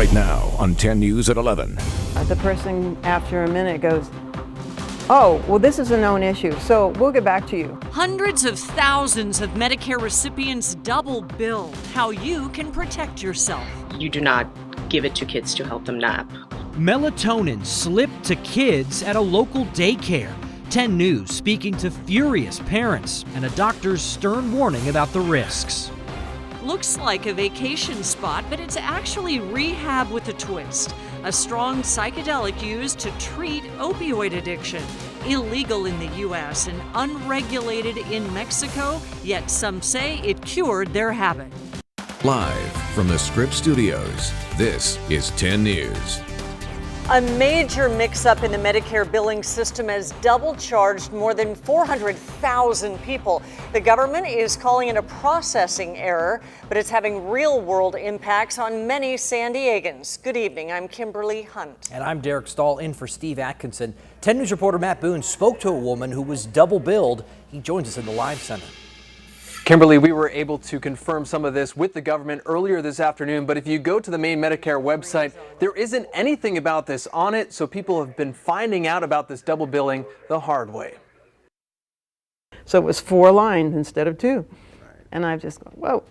Right now on 10 News at 11. The person after a minute goes, "Oh, well, this is a known issue, so we'll get back to you." Hundreds of thousands of Medicare recipients double billed. How you can protect yourself. You do not give it to kids to help them nap. Melatonin slipped to kids at a local daycare. 10 News speaking to furious parents and a doctor's stern warning about the risks. Looks like a vacation spot, but it's actually rehab with a twist. A strong psychedelic used to treat opioid addiction. Illegal in the U.S. and unregulated in Mexico, yet some say it cured their habit. Live from the Scripps Studios, this is 10 News. A major mix-up in the Medicare billing system has double-charged more than 400,000 people. The government is calling it a processing error, but it's having real-world impacts on many San Diegans. Good evening, I'm Kimberly Hunt. And I'm Derek Stahl in for Steve Atkinson. 10 News reporter Matt Boone spoke to a woman who was double billed. He joins us in the live center. Kimberly, we were able to confirm some of this with the government earlier this afternoon, but if you go to the main Medicare website, there isn't anything about this on it, so people have been finding out about this double billing the hard way. So it was 4 lines instead of 2. And I've just gone, whoa.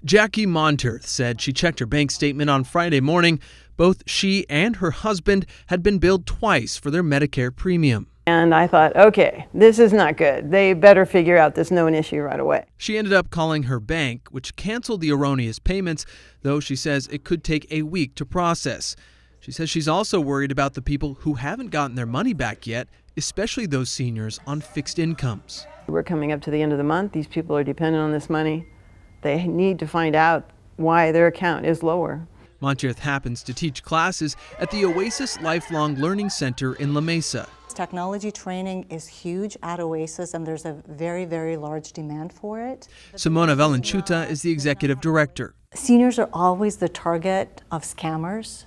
Jackie Monterth said she checked her bank statement on Friday morning. Both she and her husband had been billed twice for their Medicare premium. And I thought, okay, this is not good. They better figure out this known issue right away. She ended up calling her bank, which canceled the erroneous payments, though she says it could take a week to process. She says she's also worried about the people who haven't gotten their money back yet, especially those seniors on fixed incomes. We're coming up to the end of the month. These people are dependent on this money. They need to find out why their account is lower. Monterth happens to teach classes at the Oasis Lifelong Learning Center in La Mesa. Technology training is huge at Oasis, and there's a very, very large demand for it. Simona Valenchuta is the executive director. Seniors are always the target of scammers,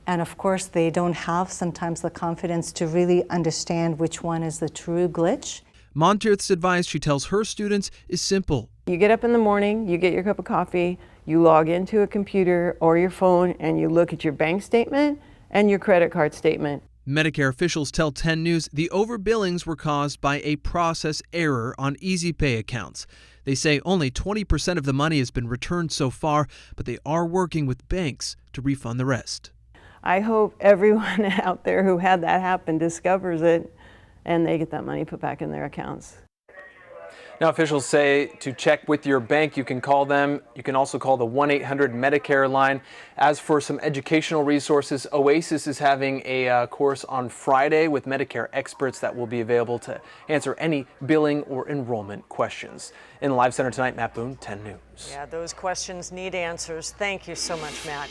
and of course they don't have sometimes the confidence to really understand which one is the true glitch. Monterth's advice, she tells her students, is simple. You get up in the morning, you get your cup of coffee, you log into a computer or your phone, and you look at your bank statement and your credit card statement. Medicare officials tell 10 News the overbillings were caused by a process error on Easy Pay accounts. They say only 20% of the money has been returned so far, but they are working with banks to refund the rest. I hope everyone out there who had that happen discovers it and they get that money put back in their accounts. Now, officials say to check with your bank. You can call them. You can also call the 1-800-MEDICARE line. As for some educational resources, Oasis is having a course on Friday with Medicare experts that will be available to answer any billing or enrollment questions. In the Live Center tonight, Matt Boone, 10 News. Yeah, those questions need answers. Thank you so much, Matt.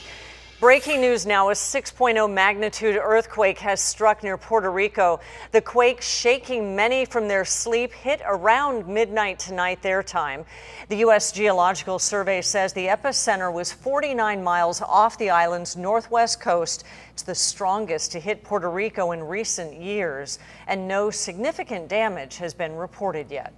Breaking news now, a 6.0 magnitude earthquake has struck near Puerto Rico. The quake, shaking many from their sleep, hit around midnight tonight their time. The U.S. Geological Survey says the epicenter was 49 miles off the island's northwest coast. It's the strongest to hit Puerto Rico in recent years, and no significant damage has been reported yet.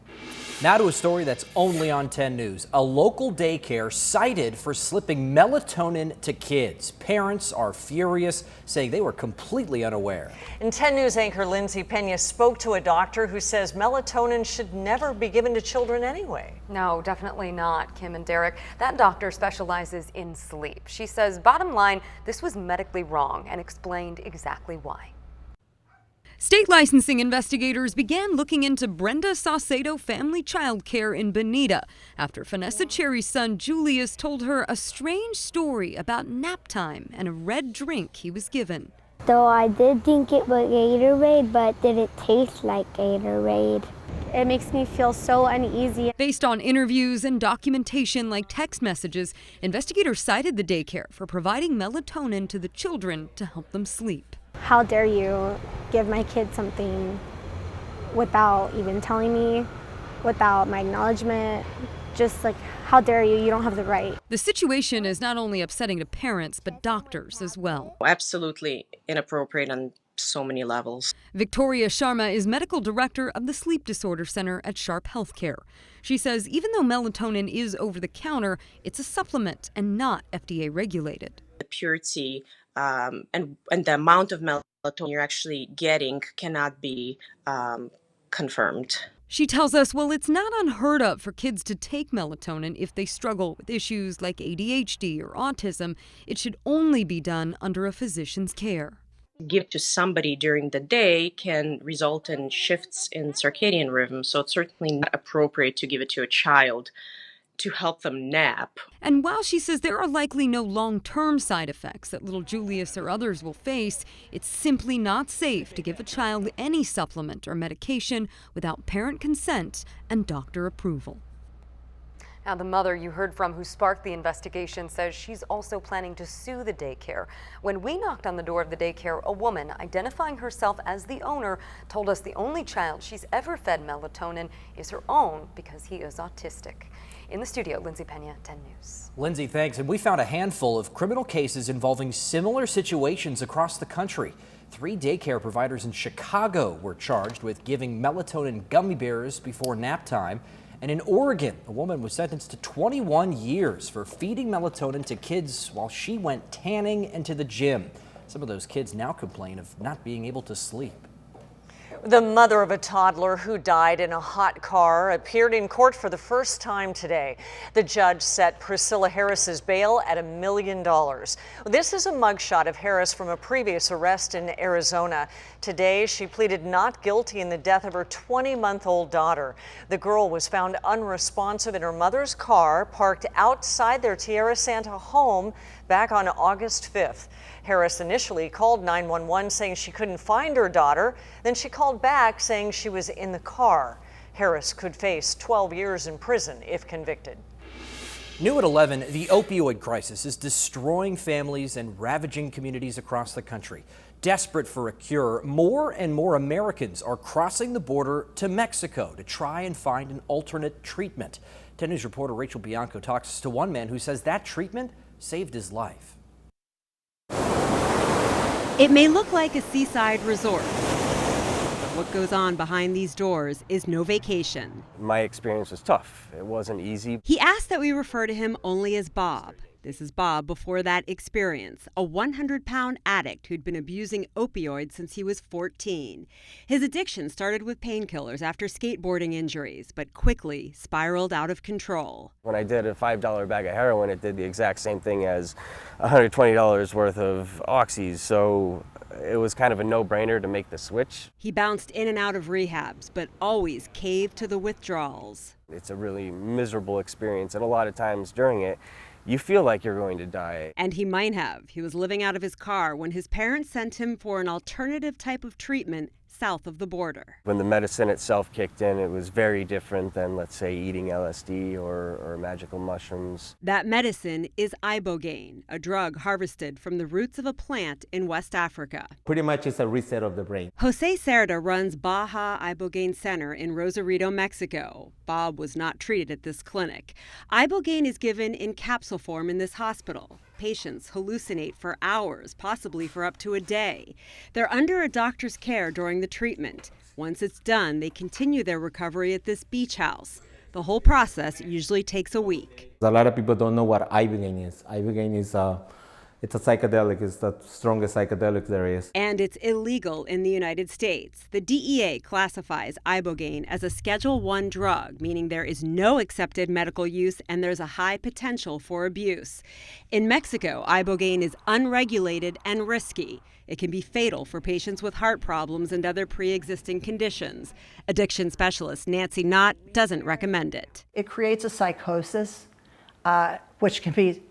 Now to a story that's only on 10 News. A local daycare cited for slipping melatonin to kids. Parents are furious, saying they were completely unaware. And 10 News anchor Lindsay Pena spoke to a doctor who says melatonin should never be given to children anyway. No, definitely not, Kim and Derek. That doctor specializes in sleep. She says, bottom line, this was medically wrong, and explained exactly why. State licensing investigators began looking into Brenda Saucedo Family Child Care in Bonita after Vanessa Cherry's son Julius told her a strange story about nap time and a red drink he was given. So I did think it was Gatorade, but did it taste like Gatorade? It makes me feel so uneasy. Based on interviews and documentation like text messages, investigators cited the daycare for providing melatonin to the children to help them sleep. How dare you give my kid something without even telling me, without my acknowledgement? Just like, how dare you? You don't have the right. The situation is not only upsetting to parents, but doctors as well. Absolutely inappropriate on so many levels. Victoria Sharma is medical director of the Sleep Disorder Center at Sharp Healthcare. She says even though melatonin is over the counter, it's a supplement and not FDA regulated. The purity and the amount of melatonin you're actually getting cannot be confirmed. She tells us, well, it's not unheard of for kids to take melatonin if they struggle with issues like ADHD or autism. It should only be done under a physician's care. Give to somebody during the day can result in shifts in circadian rhythm, so it's certainly not appropriate to give it to a child to help them nap. And while she says there are likely no long-term side effects that little Julius or others will face, it's simply not safe to give a child any supplement or medication without parent consent and doctor approval. Now, the mother you heard from who sparked the investigation says she's also planning to sue the daycare. When we knocked on the door of the daycare, a woman identifying herself as the owner told us the only child she's ever fed melatonin is her own because he is autistic. In the studio, Lindsay Pena, 10 News. Lindsay, thanks. And we found a handful of criminal cases involving similar situations across the country. 3 daycare providers in Chicago were charged with giving melatonin gummy bears before nap time. And in Oregon, a woman was sentenced to 21 years for feeding melatonin to kids while she went tanning and to the gym. Some of those kids now complain of not being able to sleep. The mother of a toddler who died in a hot car appeared in court for the first time today. The judge set Priscilla Harris's bail at $1 million. This is a mugshot of Harris from a previous arrest in Arizona. Today, she pleaded not guilty in the death of her 20-month-old daughter. The girl was found unresponsive in her mother's car parked outside their Tierra Santa home back on August 5th. Harris initially called 911 saying she couldn't find her daughter. Then she called back saying she was in the car. Harris could face 12 years in prison if convicted. New at 11, the opioid crisis is destroying families and ravaging communities across the country. Desperate for a cure, more and more Americans are crossing the border to Mexico to try and find an alternate treatment. 10 News reporter Rachel Bianco talks to one man who says that treatment saved his life. It may look like a seaside resort, but what goes on behind these doors is no vacation. My experience was tough. It wasn't easy. He asked that we refer to him only as Bob. This is Bob before that experience, a 100-pound addict who'd been abusing opioids since he was 14. His addiction started with painkillers after skateboarding injuries, but quickly spiraled out of control. When I did a $5 bag of heroin, it did the exact same thing as $120 worth of oxys, so it was kind of a no-brainer to make the switch. He bounced in and out of rehabs, but always caved to the withdrawals. It's a really miserable experience, and a lot of times during it, you feel like you're going to die. And he might have. He was living out of his car when his parents sent him for an alternative type of treatment south of the border. When the medicine itself kicked in, it was very different than, let's say, eating LSD or magical mushrooms. That medicine is ibogaine, a drug harvested from the roots of a plant in West Africa. Pretty much it's a reset of the brain. Jose Cerda runs Baja Ibogaine Center in Rosarito, Mexico. Bob was not treated at this clinic. Ibogaine is given in capsule form in this hospital. Patients hallucinate for hours, possibly for up to a day. They're under a doctor's care during the treatment. Once it's done, they continue their recovery at this beach house. The whole process usually takes a week. A lot of people don't know what ibogaine is. Ibogaine is it's a psychedelic. It's the strongest psychedelic there is. And it's illegal in the United States. The DEA classifies ibogaine as a Schedule I drug, meaning there is no accepted medical use and there's a high potential for abuse. In Mexico, ibogaine is unregulated and risky. It can be fatal for patients with heart problems and other pre-existing conditions. Addiction specialist Nancy Knott doesn't recommend it. It creates a psychosis, which can be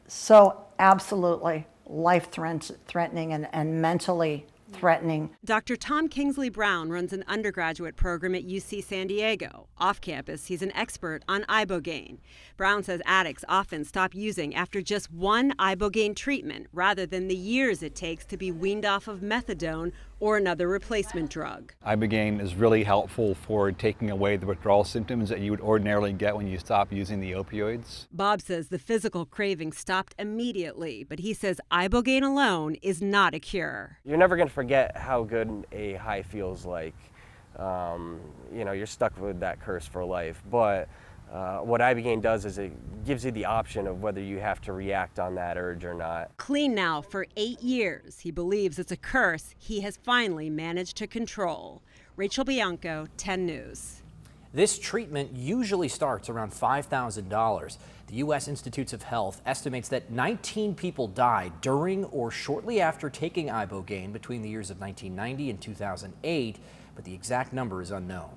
so absolutely life-threatening and mentally threatening. Dr. Tom Kingsley Brown runs an undergraduate program at UC San Diego. Off campus, he's an expert on ibogaine. Brown says addicts often stop using after just one ibogaine treatment rather than the years it takes to be weaned off of methadone or another replacement drug. Ibogaine is really helpful for taking away the withdrawal symptoms that you would ordinarily get when you stop using the opioids. Bob says the physical craving stopped immediately, but he says ibogaine alone is not a cure. You're never going to forget how good a high feels like. You're stuck with that curse for life, but What Ibogaine does is it gives you the option of whether you have to react on that urge or not. Clean now for 8 years. He believes it's a curse he has finally managed to control. Rachel Bianco, 10 News. This treatment usually starts around $5,000. The U.S. Institutes of Health estimates that 19 people died during or shortly after taking Ibogaine between the years of 1990 and 2008, but the exact number is unknown.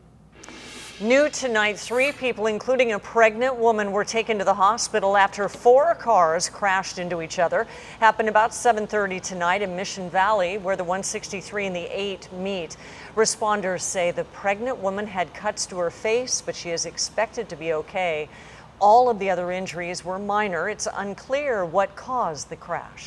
New tonight, 3 people, including a pregnant woman, were taken to the hospital after 4 cars crashed into each other. Happened about 7:30 tonight in Mission Valley, where the 163 and the 8 meet. Responders say the pregnant woman had cuts to her face, but she is expected to be okay. All of the other injuries were minor. It's unclear what caused the crash.